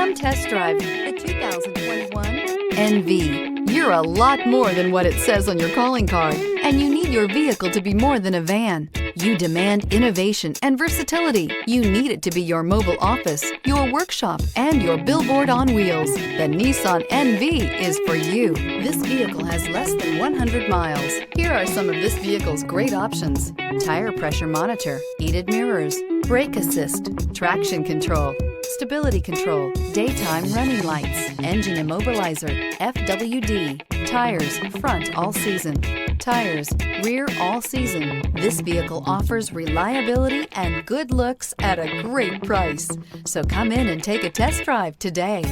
Come test drive the 2021 NV. You're a lot more than what it says on your calling card, and you need your vehicle to be more than a van. You demand innovation and versatility. You need it to be your mobile office, your workshop, and your billboard on wheels. The Nissan NV is for you. This vehicle has less than 100 miles. Here are some of this vehicle's great options: tire pressure monitor, heated mirrors, brake assist, traction control, stability control, daytime running lights, engine immobilizer, FWD, tires front all season, tires rear all season. This vehicle offers reliability and good looks at a great price. So come in and take a test drive today.